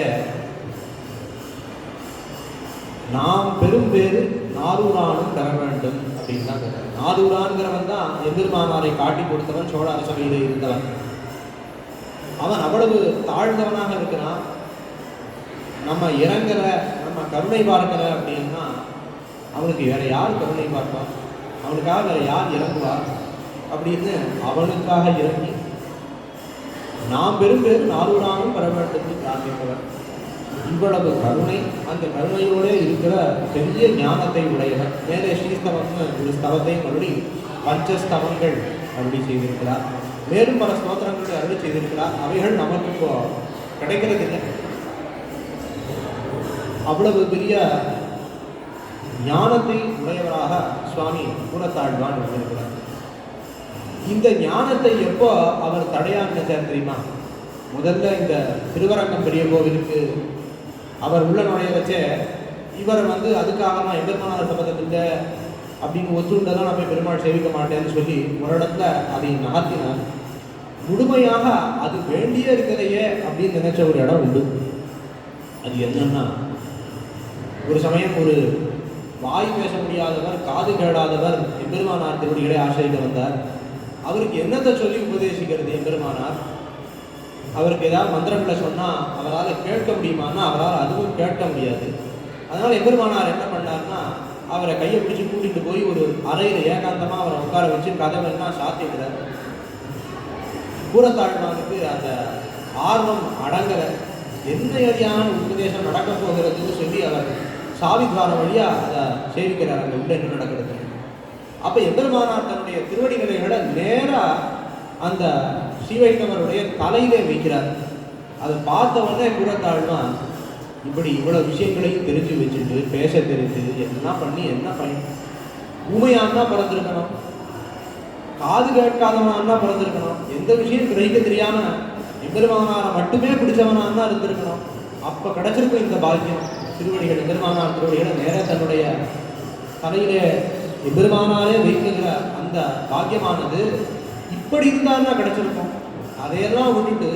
நாம் பெரும் பேரு நாரூரானும் பெற வேண்டும் அப்படின்னு தான் கேட்கிறார். நாரூரான்கிறவன் தான் எம்பெருமானாரை காட்டி கொடுத்தவன், சோழ அரசவையில் இருந்தவன். அவன் அவ்வளவு தாழ்ந்தவனாக இருக்கிறான். நம்ம இறங்கல, நம்ம கருணை பார்க்கல அப்படின்னா அவனுக்கு வேற யார் கருணை பார்ப்பான், அவனுக்காக வேற யார் இறங்குவார் அப்படின்னு அவனுக்காக இறங்கி நாம் பெரும் பேர் நாரூரானும் பெற வேண்டும் பிரார்த்திப்பவர். இவ்வளவு கருணை, அந்த கருணையோடு இருக்கிற பெரிய ஞானத்தை உடையவர். மேலே ஸ்ரீஸ்தவம்னு ஒரு ஸ்தவத்தை மறுபடி பஞ்சஸ்தவங்கள் அருளி செய்திருக்கிறார். மேலும் பல ஸ்தோத்திரங்களை அருளி செய்திருக்கிறார். அவைகள் நமக்கு இப்போ கிடைக்கிறது இல்லை. அவ்வளவு பெரிய ஞானத்தை உடையவராக சுவாமி கூறத்தாழ்வான் இருக்கிறார். இந்த ஞானத்தை எப்போ அவர் தடையான்னு தெரியுமா? முதல்ல இந்த திருவரங்கம் பெரிய கோவிலுக்கு அவர் உள்ள நுழைய வச்சே இவரை அதுக்காக நான் எம்பெருமானார் சம்பந்தம் இல்லை அப்படின்னு ஒத்துண்டதான் நான் போய் பெருமாள் சேவிக்க மாட்டேன்னு சொல்லி ஒரு இடத்துல அதை நகர்த்தினார். முழுமையாக அது வேண்டியே இருக்கிறதையே அப்படின்னு நினைச்ச ஒரு இடம் உண்டு. அது என்னன்னா, ஒரு சமயம் ஒரு வாய் பேச முடியாதவர், காது கேளாதவர் எம்பெருமானார் திருவடிகளை ஆசிரியர் வந்தார். அவருக்கு என்னத்தை சொல்லி உபதேசிக்கிறது எம்பெருமானார்? அவருக்கு ஏதாவது மந்திரங்களை சொன்னால் அவரால் கேட்க முடியுமான்னா அவரால் அதுவும் கேட்க முடியாது. அதனால் எம்பெருமானார் என்ன பண்ணார்னா, அவரை கையை பிடிச்சி கூட்டிகிட்டு போய் ஒரு அறையில் ஏகாந்தமாக அவரை உட்கார வச்சு கதவெல்லாம் சாத்திடுறார். கூறத்தாழ்வானுக்கு அந்த ஆர்வம் அடங்கலை. எந்த வழியான உபதேசம் நடக்க போகிறதுன்னு சொல்லி அவர் சாவித்வாரம் வழியாக அதை சேவிக்கிறார், அங்கே உள்ள என்ன நடக்கிறது. அப்போ எம்பெருமானார் தன்னுடைய திருவடி நிலைகளை நேராக அந்த ஸ்ரீவைஷ்ணவருடைய தலையிலே வைக்கிறார். அதை பார்த்த உடனே கூறத்தாழ்வான் இப்படி இவ்வளோ விஷயங்களையும் தெரிஞ்சு வச்சுட்டு பேச தெரிஞ்சு என்ன பண்ணி என்ன பயன்? ஊமையான்னா பிறந்திருக்கணும், காது கேட்காதவனான்னா பிறந்திருக்கணும், எந்த விஷயம் கிரகிக்க தெரியாம எம்பெருமானாரை மட்டுமே பிடிச்சவனான்னா இருந்திருக்கணும். அப்போ கிடைச்சிருக்கும் இந்த பாக்கியம். திருவடிகள் எம்பெருமானார் திருவடிகளை நேர தன்னுடைய தலையிலே எம்பெருமானாரே வைக்கிற அந்த பாக்கியமானது இப்படி இருந்தான்னா கிடைச்சிருக்கும். அதையெல்லாம் விட்டுட்டு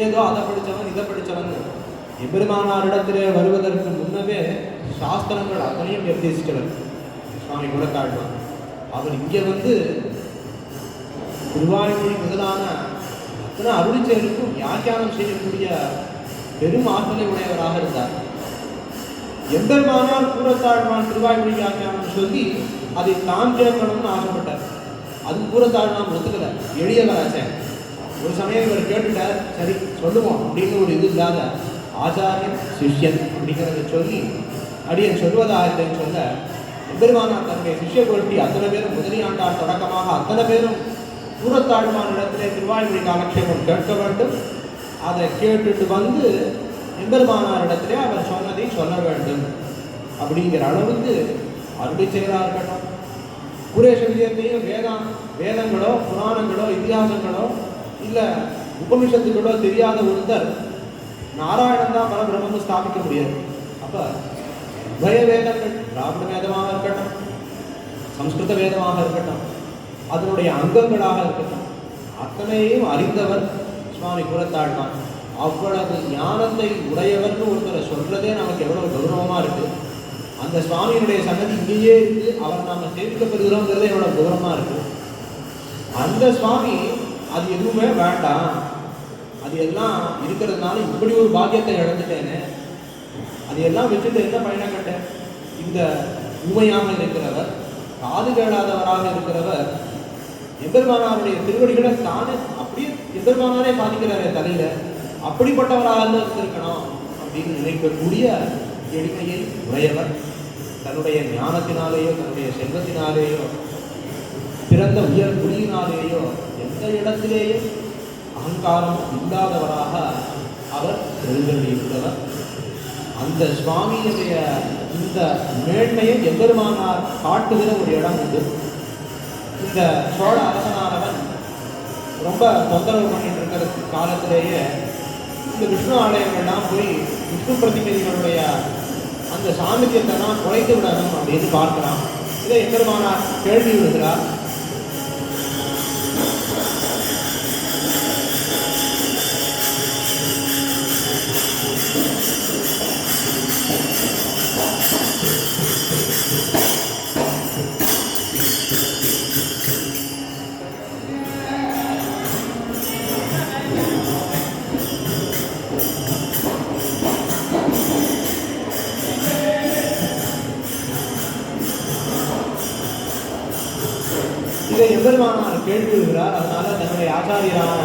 ஏதோ அதை படித்தவன் இதை படித்தவன் எம்பெருமானாரிடத்திலே வருவதற்கு முன்னவே சாஸ்திரங்கள் அத்தனையும் நிர்தேசித்தவர் சுவாமி கூறத்தாழ்வான். அவர் இங்கே திருவாய்மொழி முதலான அத்தனை அருளிச்செயலுக்கும் வியாக்கியானம் செய்யக்கூடிய பெரும் ஆற்றலை உடையவராக இருந்தார். எம்பெருமானார் கூறத்தாழ்வான் திருவாய்மொழி வியாக்கியானம் சொல்லி அதை தான் கேட்கணும்னு ஆசைப்பட்டார். அது கூறத்தாழ்வான் ஒத்துக்கல, எளியவராச்சேன். ஒரு சமயம் இவர் கேட்டுட்டார், சரி சொல்லுவோம் அப்படின்னு ஒரு இது இல்லாத ஆச்சாரியன் சிஷ்யன் அப்படிங்கிறத சொல்லி அடியன் சொல்வதாக இல்லைன்னு சொல்ல, எம்பெருமானார் தன்னுடைய சிஷ்ய கோஷ்டி அத்தனை பேரும் முதலியாண்டார் தொடக்கமாக அத்தனை பேரும் கூறத்தாழ்வான் இடத்திலே திருவாய்மொழி காலக்ஷேபம் கேட்க வேண்டும். அதை கேட்டுட்டு எம்பெருமானார் இடத்திலே அவர் சொன்னதை சொல்ல வேண்டும் அப்படிங்கிற அளவுக்கு அருளி செயலாக இருக்கட்டும். குரேஷ விஜயத்தையும் வேதங்களோ புராணங்களோ இதிகாசங்களோ இல்லை உபனிஷத்துக்களோ தெரியாத ஒருத்தர் நாராயணன் தான் பரபிரம்மன்னு ஸ்தாபிக்க முடியாது. அப்போ உபய வேதங்கள் திராவிட வேதமாக இருக்கட்டும், சம்ஸ்கிருத வேதமாக இருக்கட்டும், அதனுடைய அங்கங்களாக இருக்கட்டும், அத்தனையும் அறிந்தவர் சுவாமி கூறத்தாழ்வான். அவ்வளவு ஞானத்தை உடையவர்னு ஒருத்தரை சொல்றதே நமக்கு எவ்வளவு கௌரவமா இருக்கு. அந்த சுவாமியினுடைய சன்னதி இங்கேயே இருந்து அவர் நாம சேவிக்கப்படுகிறோங்கிறதே எவ்வளவு கௌரவமா இருக்கு. அந்த சுவாமி அது எதுவுமே வேண்டாம், அது எல்லாம் இருக்கிறதுனால இப்படி ஒரு பாக்கியத்தை இழந்துட்டேன்னு, அது எல்லாம் வச்சுட்டு என்ன பயணம் கண்டேன்? இந்த ஊமையாக இருக்கிறவர், காது கேளாதவராக இருக்கிறவர், எம்பெருமானாருடைய திருவடிகளை தானே அப்படியே எம்பெருமானாரே பாதிக்கிறாரே தலையில, அப்படிப்பட்டவராக இருந்திருக்கணும் அப்படின்னு நினைக்கக்கூடிய எளிமையை உடையவர். தன்னுடைய ஞானத்தினாலேயோ தன்னுடைய செல்வத்தினாலேயோ பிறந்த உயர் குடியினாலேயோ எந்த இடத்திலேயும் அகங்காரம் இல்லாதவராக அவர் எழுந்தள்ளியிருந்தவர். அந்த சுவாமியுடைய இந்த மேன்மையை எம்பெருமானார் காட்டுகிற ஒரு இடம் உண்டு. இந்த சோழ அரசனானவன் ரொம்ப தொந்தரவு பண்ணிட்டு இருக்கிற காலத்திலேயே இந்த விஷ்ணு ஆலயங்கள்லாம் போய் விஷ்ணு பிரதிநிதிகளுடைய அந்த சாமித்தியத்தெல்லாம் குறைத்து விடணும் அப்படின்னு பார்க்கிறான். இதை எம்பெருமானார் கேள்வி விடுகிறார். இதை எம்பெருமானார் கேள்வி விடுகிறார். அதனால தன்னுடைய ஆச்சாரியரான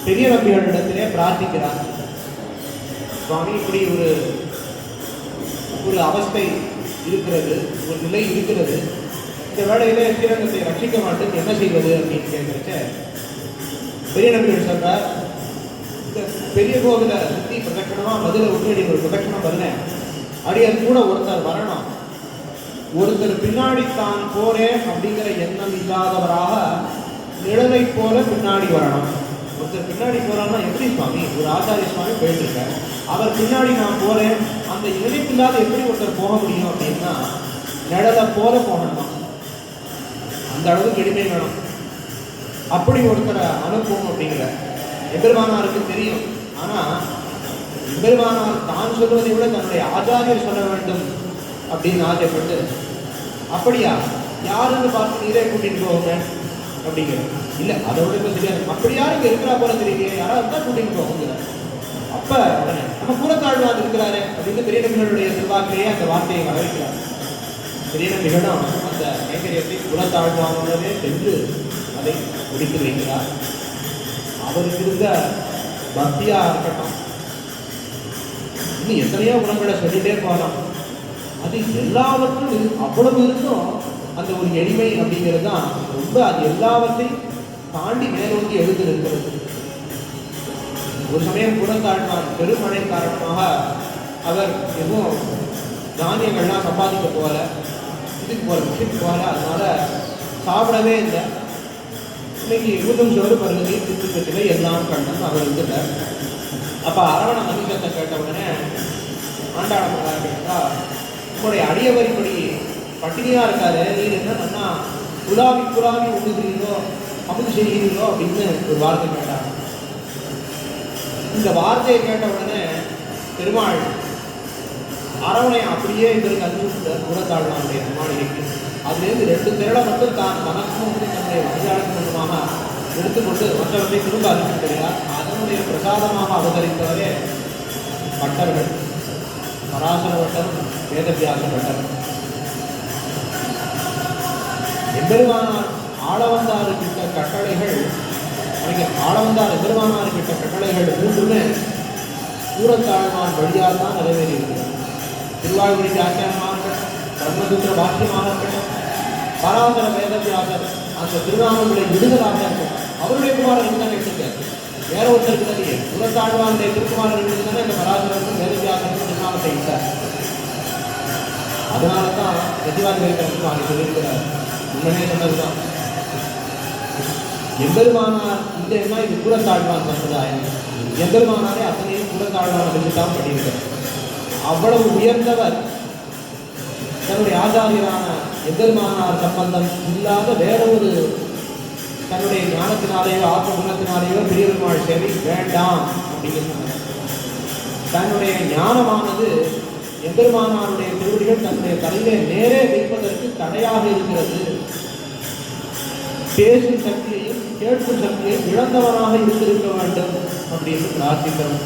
பெரிய நம்பிகளிடத்திலே பிரார்த்திக்கிறார். சுவாமி, இப்படி ஒரு அவஸ்தை இருக்கிறது, ஒரு நிலை இருக்கிறது, இந்த வேளையிலே ஸ்ரீரங்கத்தை ரட்சிக்க மாட்டேன், என்ன செய்வது அப்படின்னு கேட்கிறச்ச பெரிய நம்பிகள் சொல்றார், இந்த பெரிய கோவில சுற்றி பிரதட்சணமா மதுரை உட்கடி ஒரு பிரதட்சணம் வரேன், அடியார் கூட ஒருத்தர் வரணும், ஒருத்தர் பின்னாடி தான் போறேன் அப்படிங்கிற எண்ணம் இல்லாதவராக நிழலை போல பின்னாடி வரணும். ஒருத்தர் பின்னாடி போறான்னா எப்படி சுவாமி? ஒரு ஆச்சாரிய சுவாமி போயிட்டு இருக்க, அவர் பின்னாடி நான் போறேன், அந்த நினைப்பு இல்லாத எப்படி ஒருத்தர் போக முடியும் அப்படின்னா நிழலை போல போகணுமா? அந்த அளவுக்கு எளிமை வேணும். அப்படி ஒருத்தரை அனுப்புவோம் அப்படிங்கிற எம்பெருமானாருக்கு தெரியும். ஆனா எம்பெருமானார் தான் சொல்வதை விட தன்னுடைய ஆச்சாரியர் சொல்ல வேண்டும் அப்படின்னு ஆசைப்பட்டு, அப்படியா யாருன்னு பார்த்து நீரே கூட்டிட்டு போவோங்க அப்படிங்கிற. இல்லை, அதை விட இப்போ தெரியாது, அப்படி யாரும் இங்கே இருக்கிறா போல தெரியலையே, யாராவது தான் கூட்டிட்டு போவோங்கிற. அப்ப உடனே நம்ம கூறத்தாழ்வார் இருக்கிறாரு அப்படின்னு பெரிய நம்பிகளுடைய செல்வாக்கிலேயே அந்த வார்த்தையை வரவேற்கிறார். பெரிய நம்பிகளும் அந்த கைங்கரியத்தை கூறத்தாழ்வானே சென்று அதை முடித்து வைக்கிறார். அவருக்கு இருந்த பக்தியா இருக்கட்டும், இன்னும் எத்தனையோ குணங்களை சொல்லிட்டே போகலாம். அது எல்லாவற்றும் அவ்வளவு இருந்தும் அந்த ஒரு எளிமை அப்படிங்கிறது தான் ரொம்ப, அது எல்லாவற்றையும் தாண்டி மேலோங்கி எழுந்து இருக்கிறது. ஒரு சமயம் கூறத்தாழ்வான் பெருமழை காரணமாக அவர் எதுவும் தானியங்கள்லாம் சம்பாதிக்க போகல, இதுக்கு போகல, விஷயத்துக்கு போகல, அதனால சாப்பிடவே இல்லை. இன்னைக்கு ஊதும் சோறு பருகி திருப்பத்திலே எல்லாம் கண்ணன் அவர் இருந்துட்டார். அப்போ அரவண மகிஷத்தை கேட்ட உடனே ஆண்டாள கேட்டா, உங்களுடைய அடியவரிப்படி பட்டினியா இருக்காரு, நீர் என்ன நன்னா குலாவி குலாவி உண்ணுகிறீங்களோ அமுது செய்கிறீங்களோ அப்படின்னு ஒரு வார்த்தை கேட்டார். இந்த வார்த்தையை கேட்ட உடனே பெருமாள் அரவணை அப்படியே இவருக்கு அனுப்பிவிட்டார் கூறத்தாழ்வானுடைய மாளிகைக்கு. அதுலேருந்து 2 திரளை மட்டும் தான் தனக்கும் தன்னுடைய வகையாளமாக எடுத்துக்கொண்டு மற்றவற்றை திரும்ப அனுப்பிவிட்டார். அதனுடைய பிரசாதமாக அவதரித்தவரே பட்டர்கள், பராசர பட்டர், வேதவியாச பட்டர். எம்பெருமானார் ஆளவந்தாருக்கிட்ட கட்டளைகள், ஆளவந்தார் எம்பெருமானாருக்கிட்ட கட்டளைகள் 3மே கூறத்தாழ்வான் வழியாக தான் நிறைவேறியிருக்கிறது. திருவாய்மொழி வியாக்கியானமாக இருக்கட்டும், பிரம்மசூத்திர பாக்கியமாக இருக்கட்டும், பராசர வேதவியாசர் அந்த திருநாமங்களை விடுதலாக இருக்கும். அவருடைய குமாரன் இருந்தாங்க எடுத்துக்க, வேற ஒருத்தருக்கு தானே கூறத்தாழ்வானுடைய திருக்குமாரன் இருந்தானே இந்த பராசரருக்கும் வேதவியாசருக்கும் திருநாமத்தை இட்டார். அதனால தான் பிரதிவாதி வைக்கிறதுக்கு அவங்க சொல்லியிருக்கிறார். உடனே சொன்னதுதான் எம்பெருமானார் இந்த என்ன இது கூறத்தாழ்வான் சம்பிரதாயம், எம்பெருமானாரே அத்தனையும் கூறத்தாழ்வான் அப்படின்னு தான் பண்ணியிருக்கிறார். அவ்வளவு உயர்ந்தவர் தன்னுடைய ஆச்சாரியரான எம்பெருமானார் சம்பந்தம் இல்லாத வேற ஒரு தன்னுடைய ஞானத்தினாலேயோ ஆத்ம குணத்தினாலேயோ பெரிய பெருமாள் சேவை வேண்டாம் அப்படின்னு சொன்னார். தன்னுடைய ஞானமானது எம்பெருமானாருடைய திருவடிகள் தன்னுடைய தலையிலே நேரே வைப்பதற்கு தடையாக இருக்கிறது. பேசும் சக்தியையும் கேட்கும் சக்தியையும் இழந்தவனாக இருந்திருக்க வேண்டும் அப்படின்னு பிரார்த்திக்கிறோம்.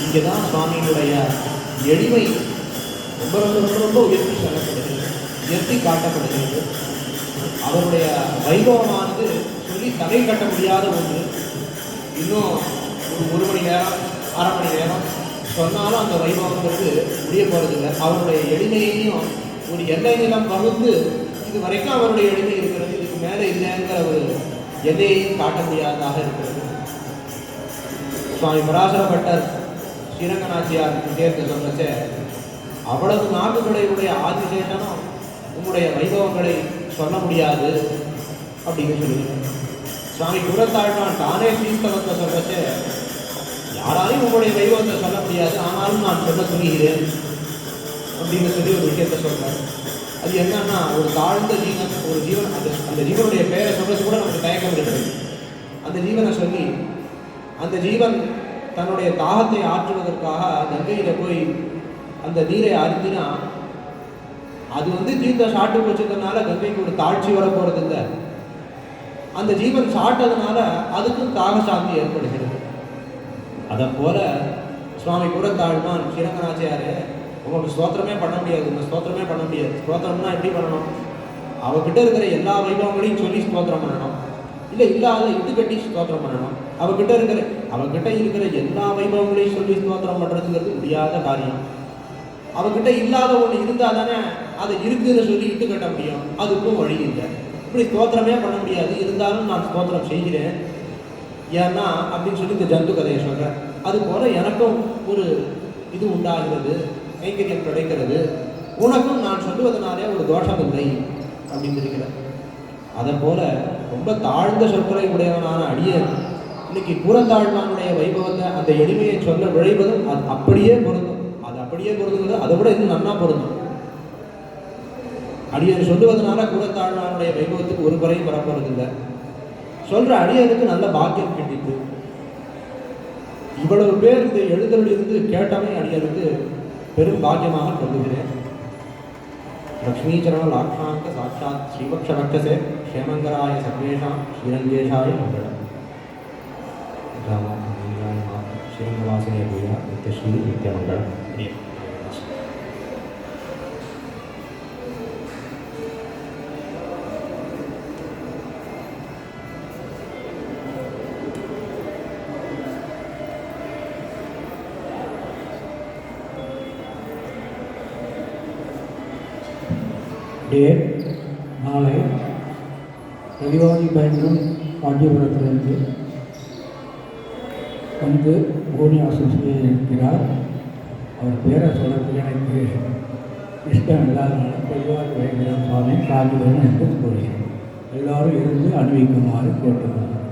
இங்கேதான் சுவாமியினுடைய எளிமை ரொம்ப ரொம்ப ரொம்ப ரொம்ப உயர்த்தி சொல்லப்படுகிறது, உயர்த்தி காட்டப்படுகிறது. அவருடைய வைபவமானது சொல்லி தடை கட்ட முடியாத ஒன்று. இன்னும் ஒரு மணி நேரம் 1/2 மணி நேரம் சொன்னாலும் அந்த வைபவங்களுக்கு முடிய போகிறதில்லை. அவருடைய எளிமையையும் ஒரு எல்லை நிலம் வகுத்து இது வரைக்கும் அவருடைய எளிமை இருக்கிறது, இதுக்கு மேலே இல்லைங்கிற ஒரு எல்லையையும் காட்ட முடியாததாக இருக்கிறது. சுவாமி பராசரப்பட்டர் ஸ்ரீரங்கநாச்சியார் சேர்த்து சொன்னச்சே, அவ்வளவு நாட்டுகளுடைய ஆதிசேஷனும் உங்களுடைய வைபவங்களை சொல்ல முடியாது அப்படின்னு சொல்லியிருக்கேன். சுவாமி குரத்தாழ்வான் தானே ஸ்ரீஸ்தவத்தை சொல்றச்சே, யாராலையும் உங்களுடைய வைபவத்தை சொல்ல முடியாது, ஆனாலும் நான் சொல்ல துணிகிறேன் அப்படின்னு சொல்லி ஒரு விஷயத்தை சொல்றார். அது என்னன்னா, ஒரு தாழ்ந்த ஜீவன், ஒரு ஜீவன், அந்த ஜீவனுடைய பெயரை சொல்றது கூட நமக்கு தயக்கம் இருக்கிறது. அந்த ஜீவனை சொல்லி அந்த ஜீவன் தன்னுடைய தாகத்தை ஆற்றுவதற்காக கங்கையில போய் அந்த நீரை அருந்தினா அது தீர்த்த சாட்டு வச்சதுனால கங்கைக்கு ஒரு தாழ்ச்சி வர போறது இல்லை. அந்த ஜீவன் சாட்டதுனால அதுக்கும் தாக சாந்தி ஏற்படுகிறது. அதை போல சுவாமி கூடத்தாழ்வான் ஸ்ரீரங்கநாச்சியாரே, உங்களுக்கு ஸ்தோத்திரமே பண்ண முடியாது, உங்க ஸ்தோத்திரமே பண்ண முடியாது. ஸ்தோத்திரம்னா எப்படி பண்ணணும்? அவகிட்ட இருக்கிற எல்லா வைபவங்களையும் சொல்லி ஸ்தோத்திரம் பண்ணணும், இல்லை இல்லாத இது கட்டி ஸ்தோத்திரம் பண்ணணும். அவகிட்ட இருக்கிற எல்லா வைபவங்களையும் சொல்லி ஸ்தோத்திரம் பண்ணுறதுங்கிறது முடியாத காரியம். அவகிட்ட இல்லாத ஒன்று இருந்தால் தானே அதை இருக்குதுன்னு சொல்லி இட்டு கட்ட முடியும். அதுக்கும் வழி இல்லை. இப்படி ஸ்தோத்திரமே பண்ண முடியாது. இருந்தாலும் நான் ஸ்தோத்திரம் செய்கிறேன் ஏன்னா அப்படின்னு சொல்லி இந்த ஜந்து கதையை சொல்கிறேன். அது போல எனக்கும் ஒரு இது உண்டாகிறது, கைங்கரியம் கிடைக்கிறது, உனக்கும் நான் சொல்லுவதனாலே ஒரு தோஷம் இல்லை அப்படின்னு இருக்கிறேன். அதை போல ரொம்ப தாழ்ந்த சொற்களை உடையவனான அடியேன் இன்னைக்கு கூறத்தாழ்வானுடைய வைபவத்தை அந்த எளிமையை சொல்ல விழைவதும் அது அப்படியே பொருந்தும். அது அப்படியே பொருந்துங்கிறது அதை விட இன்னும் நன்னா பொருந்தும். அடியன் சொல்லுவதனால கூறத்தாழ்வானுடைய வைபவத்துக்கு ஒரு குறையும் வரப்போறதில்லை. சொல்ற அடியனுக்கு நல்ல பாக்கியம் கிட்டிட்டு இவ்வளவு பேர் இந்த எழுதலிலிருந்து கேட்டவே அடியனுக்கு பெரும் பாக்கியமாக கருதுகிறேன். லக்ஷ்மீச்சரண லாட்சாங்க சாட்சாத் ஸ்ரீபக்ஷ பக்ஷசே க்ஷேமங்கராய சர்வேஷாம் ஸ்ரீரங்கேஷாய மங்களம். ஸ்ரீரங்கவாசினே பூயா நித்யஸ்ரீ நித்யமங்களம். நாளை ரவிவாதி பயணம் காஞ்சிபுரத்திலிருந்து உபன்யாசம் செய்ய இருக்கிறார். அவர் பேரை சொல்றதுக்கு எனக்கு இஷ்டம் இல்லாதனால ரவிவாதி பயங்கரம் சுவாமி காஞ்சிபுரம் என்று கூறுகிறேன். எல்லாரும் இருந்து அணிவிக்குமாறு கேட்டுக்கொள்கிறேன்.